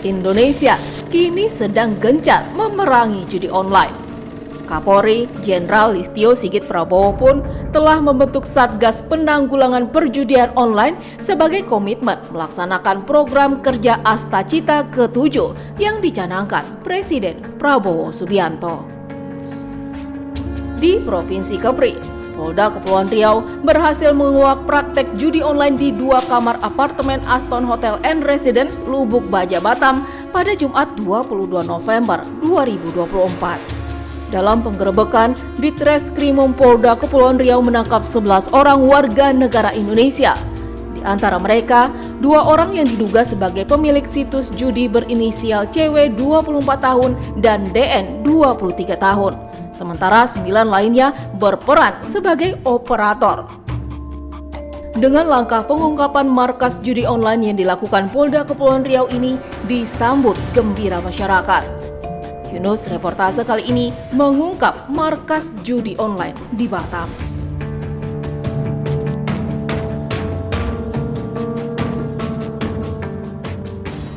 Indonesia kini sedang gencar memerangi judi online. Kapolri Jenderal Listio Sigit Prabowo pun telah membentuk Satgas Penanggulangan Perjudian Online sebagai komitmen melaksanakan program kerja Astacita ke-7 yang dicanangkan Presiden Prabowo Subianto. Di Provinsi Kepri, Polda Kepulauan Riau berhasil menguak praktek judi online di 2 kamar apartemen Aston Hotel and Residence Lubuk Baja Batam pada Jumat 22 November 2024. Dalam penggerebekan, Ditreskrimum Polda Kepulauan Riau menangkap 11 orang warga negara Indonesia. Di antara mereka, 2 orang yang diduga sebagai pemilik situs judi berinisial CW 24 tahun dan DN 23 tahun. Sementara 9 lainnya berperan sebagai operator. Dengan langkah pengungkapan markas judi online yang dilakukan Polda Kepulauan Riau ini disambut gembira masyarakat. Yunus reportase kali ini mengungkap markas judi online di Batam.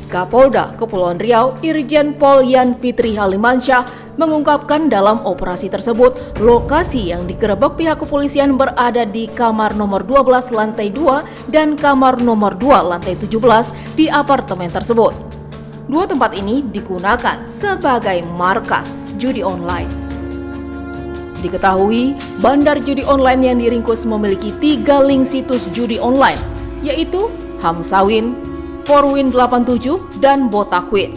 Kapolda Kepulauan Riau Irjen Pol Yan Fitri Halimansyah mengungkapkan dalam operasi tersebut lokasi yang digerebek pihak kepolisian berada di kamar nomor 12 lantai 2 dan kamar nomor 2 lantai 17 di apartemen tersebut. 2 tempat ini digunakan sebagai markas judi online. Diketahui, bandar judi online yang diringkus memiliki 3 link situs judi online, yaitu Hamsawin, Forwin 87, dan Botakwin.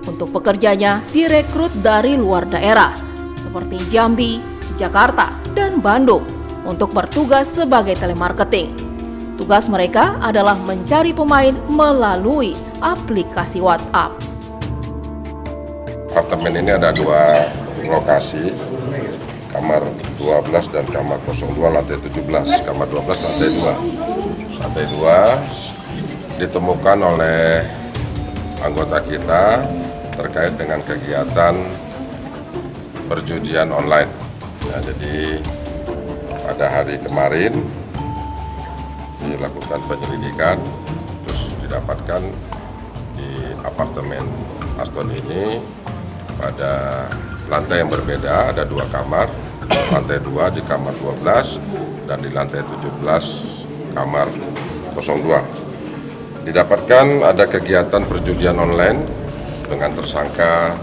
Untuk pekerjanya direkrut dari luar daerah, seperti Jambi, Jakarta, dan Bandung, untuk bertugas sebagai telemarketing. Tugas mereka adalah mencari pemain melalui aplikasi WhatsApp. Apartemen ini ada 2 lokasi, kamar 12 dan kamar 02 lantai 17. Kamar 12 lantai 2. Lantai 2 ditemukan oleh anggota kita terkait dengan kegiatan perjudian online. Ya, jadi pada hari kemarin dilakukan penyelidikan, terus didapatkan di apartemen Aston ini pada lantai yang berbeda ada 2 kamar, lantai 2 di kamar 12 dan di lantai 17 kamar 02. Didapatkan ada kegiatan perjudian online dengan tersangka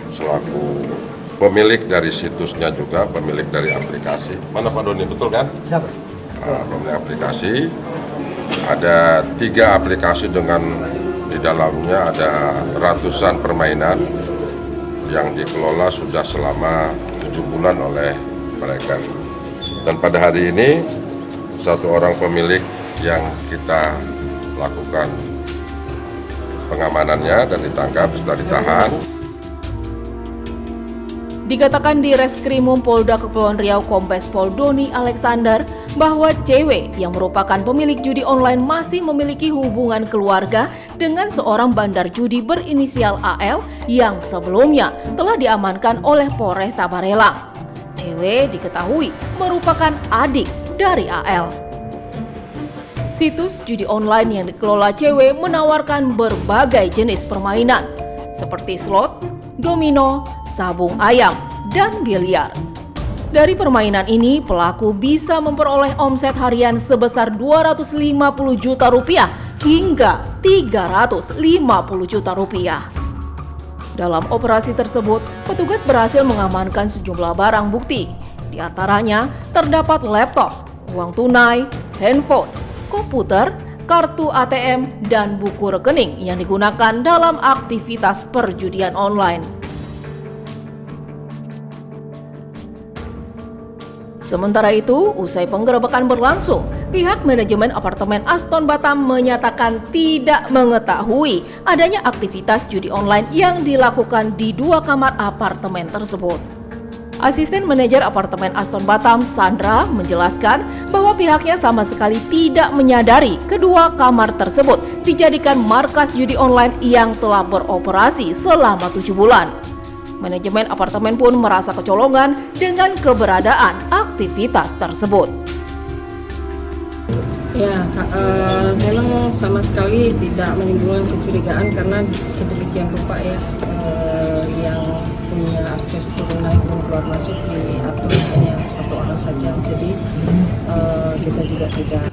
selaku pemilik dari situsnya juga, pemilik dari aplikasi. Mana Pak Doni, betul kan? Siapa? Pemilik aplikasi, ada 3 aplikasi dengan di dalamnya ada ratusan permainan yang dikelola sudah selama 7 bulan oleh mereka. Dan pada hari ini 1 orang pemilik yang kita lakukan pengamanannya dan ditangkap setelah ditahan. Dikatakan di Reskrimum Polda Kepulauan Riau Kombes Pol Doni Alexander bahwa CW yang merupakan pemilik judi online masih memiliki hubungan keluarga dengan seorang bandar judi berinisial AL yang sebelumnya telah diamankan oleh Polres Tabarelang. CW diketahui merupakan adik dari AL. Situs judi online yang dikelola CW menawarkan berbagai jenis permainan seperti slot, domino, sabung ayam, dan biliar. Dari permainan ini, pelaku bisa memperoleh omset harian sebesar 250 juta rupiah hingga 350 juta rupiah. Dalam operasi tersebut, petugas berhasil mengamankan sejumlah barang bukti. Di antaranya terdapat laptop, uang tunai, handphone, komputer, kartu ATM, dan buku rekening yang digunakan dalam aktivitas perjudian online. Sementara itu, usai penggerebekan berlangsung, pihak manajemen apartemen Aston Batam menyatakan tidak mengetahui adanya aktivitas judi online yang dilakukan di 2 kamar apartemen tersebut. Asisten manajer apartemen Aston Batam, Sandra, menjelaskan bahwa pihaknya sama sekali tidak menyadari kedua kamar tersebut dijadikan markas judi online yang telah beroperasi selama 7 bulan. Manajemen apartemen pun merasa kecolongan dengan keberadaan aktivitas tersebut. Ya, memang sama sekali tidak menimbulkan kecurigaan karena sedemikian rupa ya yang punya akses turun naik dan keluar masuk diatur hanya satu orang saja. Jadi kita juga tidak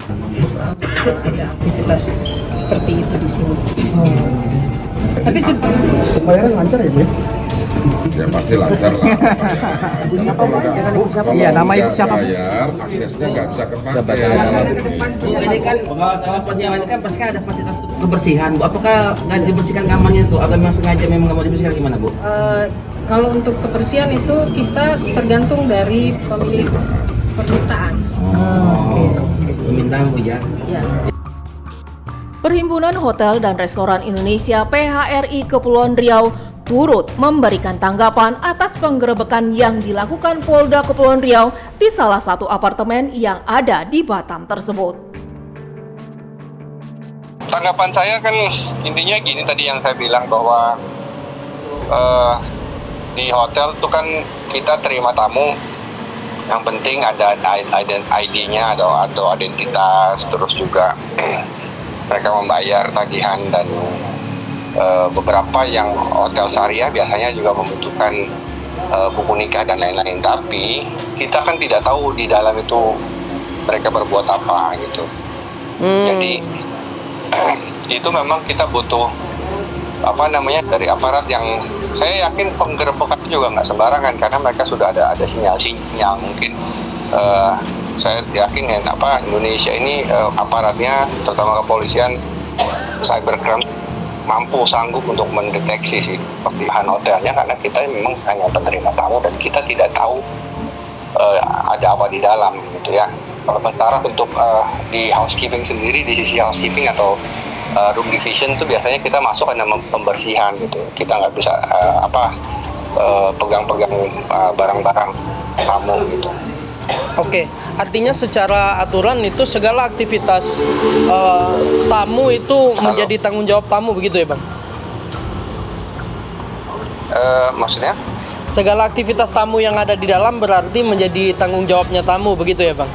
ada aktivitas seperti itu di sini. Tapi pembayaran lancar ya, Bu? Ya pasti lancar lah. Iya, nama ibu siapa? Bayar, aksesnya nggak bisa kepakai. Bu, ini kan kalau penyewa ini kan pasti kan ada fasilitas kebersihan, Bu. Apakah nggak dibersihkan kamarnya tuh? Atau memang sengaja memang nggak mau dibersihkan gimana, Bu? kalau untuk kebersihan itu kita tergantung dari pemilik permintaan. Permintaan, Bu ya. Ya. Perhimpunan Hotel dan Restoran Indonesia (PHRI) Kepulauan Riau turut memberikan tanggapan atas penggerebekan yang dilakukan Polda Kepulauan Riau di salah satu apartemen yang ada di Batam tersebut. Tanggapan saya kan intinya gini tadi yang saya bilang bahwa di hotel itu kan kita terima tamu, yang penting ada ID-nya atau identitas, terus juga mereka membayar tagihan dan beberapa yang hotel syariah biasanya juga membutuhkan buku nikah dan lain-lain, tapi kita kan tidak tahu di dalam itu mereka berbuat apa gitu. Jadi itu memang kita butuh dari aparat yang saya yakin penggerebekan juga nggak sembarangan karena mereka sudah ada sinyal mungkin saya yakin Indonesia ini aparatnya terutama kepolisian cybercrime mampu sanggup untuk mendeteksi sih bahan hotelnya karena kita memang hanya penerima tamu dan kita tidak tahu ada apa di dalam gitu ya. Sementara untuk di housekeeping sendiri, di sisi housekeeping atau room division itu biasanya kita masuk hanya pembersihan gitu. Kita nggak bisa pegang-pegang barang-barang tamu gitu. Oke, artinya secara aturan itu segala aktivitas tamu itu menjadi tanggung jawab tamu begitu ya, Bang? Maksudnya? Segala aktivitas tamu yang ada di dalam berarti menjadi tanggung jawabnya tamu begitu ya, Bang?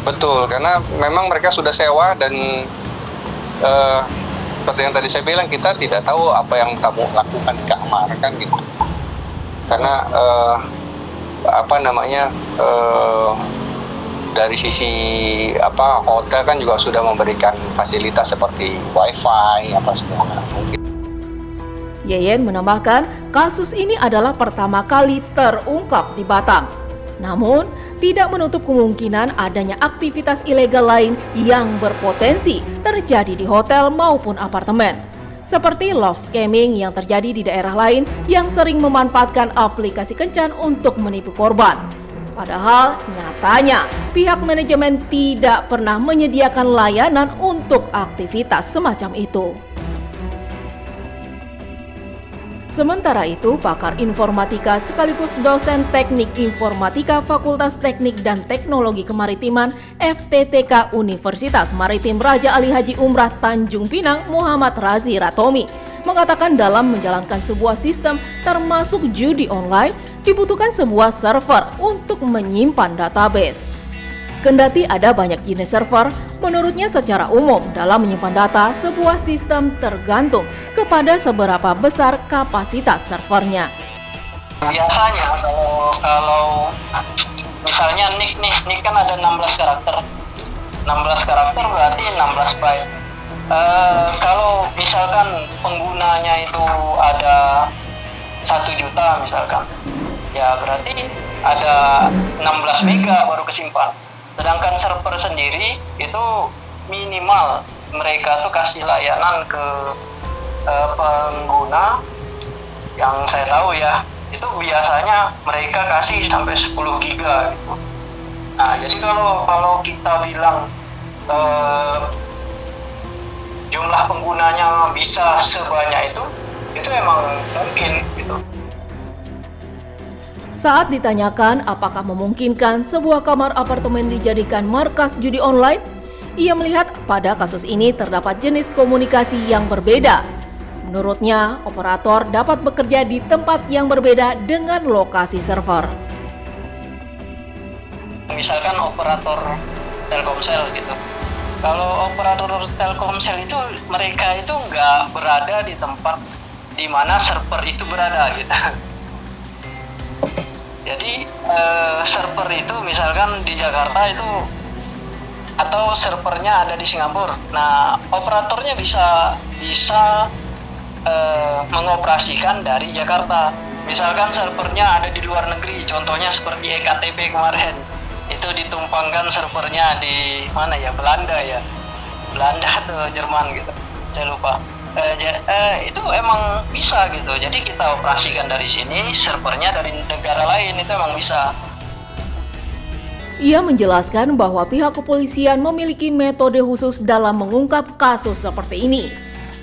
Betul, karena memang mereka sudah sewa dan seperti yang tadi saya bilang kita tidak tahu apa yang tamu lakukan di kamar kan gitu. Karena dari sisi hotel kan juga sudah memberikan fasilitas seperti wifi semua mungkin. Yeyen menambahkan, kasus ini adalah pertama kali terungkap di Batam. Namun, tidak menutup kemungkinan adanya aktivitas ilegal lain yang berpotensi terjadi di hotel maupun apartemen. Seperti love scamming yang terjadi di daerah lain yang sering memanfaatkan aplikasi kencan untuk menipu korban. Padahal nyatanya pihak manajemen tidak pernah menyediakan layanan untuk aktivitas semacam itu. Sementara itu, pakar informatika sekaligus dosen teknik informatika Fakultas Teknik dan Teknologi Kemaritiman FTTK Universitas Maritim Raja Ali Haji Umrah Tanjung Pinang Muhammad Razi Ratomi mengatakan dalam menjalankan sebuah sistem termasuk judi online dibutuhkan sebuah server untuk menyimpan database. Kendati ada banyak jenis server, menurutnya secara umum dalam menyimpan data sebuah sistem tergantung kepada seberapa besar kapasitas servernya. Biasanya kalau misalnya nick kan ada 16 karakter. 16 karakter berarti 16 byte. Kalau misalkan penggunanya itu ada 1 juta misalkan, ya berarti ada 16 mega baru kesimpan. Sedangkan server sendiri itu minimal mereka tuh kasih layanan ke pengguna yang saya tahu ya, itu biasanya mereka kasih sampai 10 giga gitu. Nah, jadi kalau kita bilang jumlah penggunanya bisa sebanyak itu emang mungkin gitu. Saat ditanyakan apakah memungkinkan sebuah kamar apartemen dijadikan markas judi online, ia melihat pada kasus ini terdapat jenis komunikasi yang berbeda. Menurutnya, operator dapat bekerja di tempat yang berbeda dengan lokasi server. Misalkan operator Telkomsel gitu. Kalau operator Telkomsel itu mereka itu nggak berada di tempat di mana server itu berada gitu. Jadi server itu misalkan di Jakarta itu atau servernya ada di Singapura. Nah, operatornya bisa mengoperasikan dari Jakarta. Misalkan servernya ada di luar negeri, contohnya seperti EKTP kemarin. Itu ditumpangkan servernya di mana ya, Belanda atau Jerman gitu, saya lupa. Itu emang bisa gitu, jadi kita operasikan dari sini, servernya dari negara lain, itu emang bisa. Ia menjelaskan bahwa pihak kepolisian memiliki metode khusus dalam mengungkap kasus seperti ini.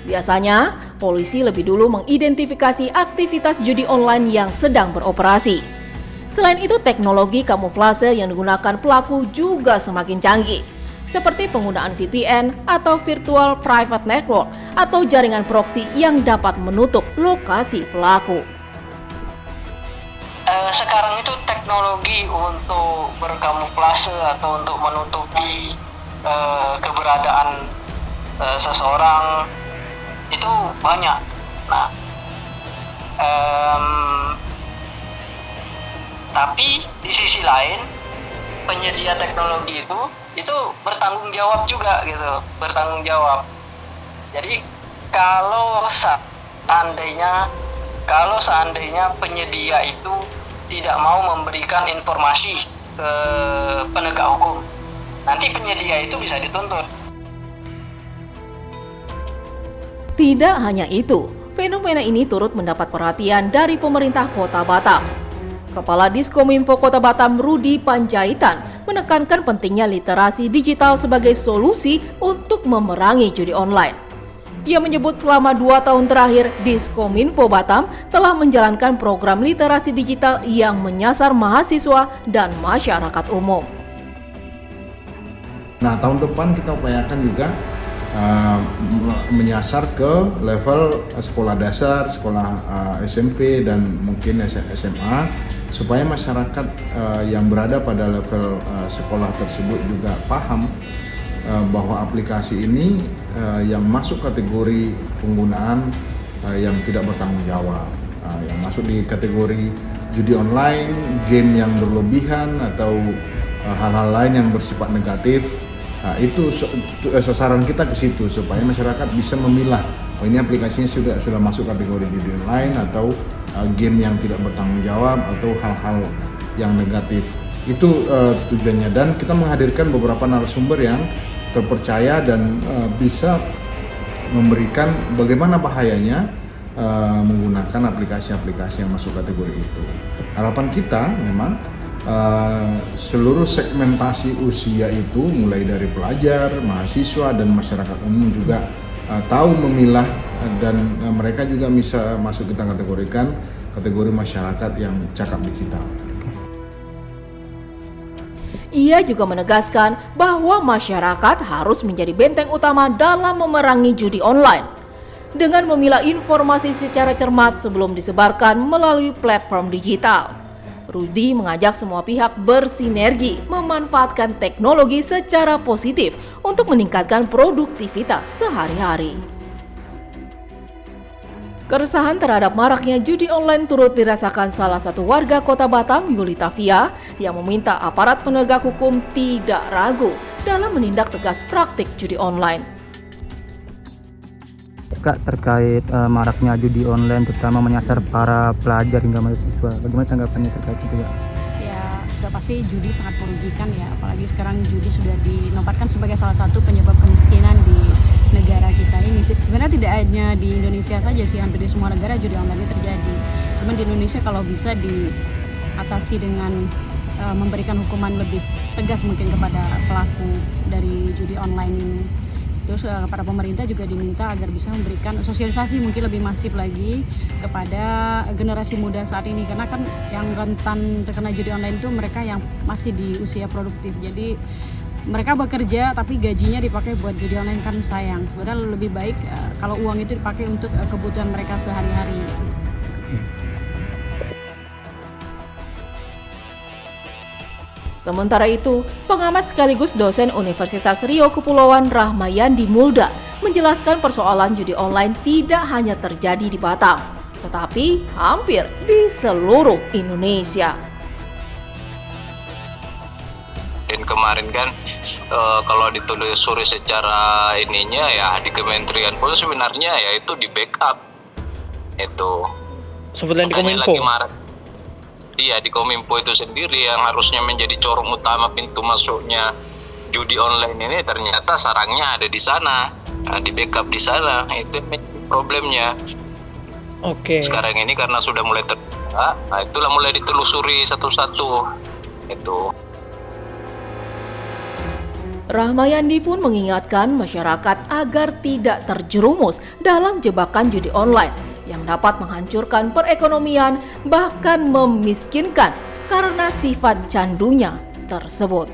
Biasanya, polisi lebih dulu mengidentifikasi aktivitas judi online yang sedang beroperasi. Selain itu, teknologi kamuflase yang digunakan pelaku juga semakin canggih, seperti penggunaan VPN atau Virtual Private Network atau jaringan proxy yang dapat menutup lokasi pelaku. Sekarang itu teknologi untuk berkamuflase atau untuk menutupi keberadaan seseorang itu banyak. Nah, tapi di sisi lain penyedia teknologi itu bertanggung jawab juga gitu, bertanggung jawab. Jadi kalau seandainya penyedia itu tidak mau memberikan informasi ke penegak hukum, nanti penyedia itu bisa dituntut. Tidak hanya itu, fenomena ini turut mendapat perhatian dari pemerintah Kota Batam. Kepala Diskominfo Kota Batam, Rudi Panjaitan, menekankan pentingnya literasi digital sebagai solusi untuk memerangi judi online. Ia menyebut selama 2 tahun terakhir, Diskominfo Batam telah menjalankan program literasi digital yang menyasar mahasiswa dan masyarakat umum. Nah, tahun depan kita upayakan juga menyasar ke level sekolah dasar, sekolah SMP dan mungkin SMA, supaya masyarakat yang berada pada level sekolah tersebut juga paham bahwa aplikasi ini yang masuk kategori penggunaan yang tidak bertanggung jawab, yang masuk di kategori judi online, game yang berlebihan atau hal-hal lain yang bersifat negatif. Nah, itu sasaran kita ke situ supaya masyarakat bisa memilah, oh ini aplikasinya sudah masuk kategori judi online atau game yang tidak bertanggung jawab atau hal-hal yang negatif. Itu tujuannya, dan kita menghadirkan beberapa narasumber yang terpercaya dan bisa memberikan bagaimana bahayanya menggunakan aplikasi-aplikasi yang masuk kategori itu. Harapan kita memang seluruh segmentasi usia itu mulai dari pelajar, mahasiswa dan masyarakat umum juga tahu memilah, dan mereka juga bisa masuk kita kategorikan kategori masyarakat yang cakap digital. Ia juga menegaskan bahwa masyarakat harus menjadi benteng utama dalam memerangi judi online dengan memilah informasi secara cermat sebelum disebarkan melalui platform digital. Rudi mengajak semua pihak bersinergi memanfaatkan teknologi secara positif untuk meningkatkan produktivitas sehari-hari. Keresahan terhadap maraknya judi online turut dirasakan salah satu warga Kota Batam, Yulita Fia, yang meminta aparat penegak hukum tidak ragu dalam menindak tegas praktik judi online. Kak, terkait maraknya judi online terutama menyasar para pelajar hingga mahasiswa, bagaimana tanggapannya terkait itu ya? Ya, sudah pasti judi sangat merugikan ya, apalagi sekarang judi sudah dinobatkan sebagai salah satu penyebab kemiskinan di negara kita ini. Sebenarnya tidak hanya di Indonesia saja sih, hampir di semua negara judi online ini terjadi. Cuman di Indonesia kalau bisa diatasi dengan memberikan hukuman lebih tegas mungkin kepada pelaku dari judi online ini. Terus para pemerintah juga diminta agar bisa memberikan sosialisasi mungkin lebih masif lagi kepada generasi muda saat ini, karena kan yang rentan terkena judi online itu mereka yang masih di usia produktif. Jadi mereka bekerja tapi gajinya dipakai buat judi online, kan sayang. Sebenarnya lebih baik kalau uang itu dipakai untuk kebutuhan mereka sehari-hari. Sementara itu, pengamat sekaligus dosen Universitas Riau Kepulauan Rahmayandi Mulda menjelaskan persoalan judi online tidak hanya terjadi di Batam, tetapi hampir di seluruh Indonesia. Dan kemarin kan kalau ditelusuri secara ininya ya di Kementerian pun sebenarnya ya itu di backup itu. Seperti di Kominfo. Lagi marah. Iya, di Kominfo itu sendiri yang harusnya menjadi corong utama pintu masuknya judi online ini ternyata sarangnya ada di sana, di backup di sana. Itu problemnya. Oke. Sekarang ini karena sudah mulai terbuka, nah itulah mulai ditelusuri satu-satu. Itu. Rahmayandi pun mengingatkan masyarakat agar tidak terjerumus dalam jebakan judi online yang dapat menghancurkan perekonomian bahkan memiskinkan karena sifat candunya tersebut.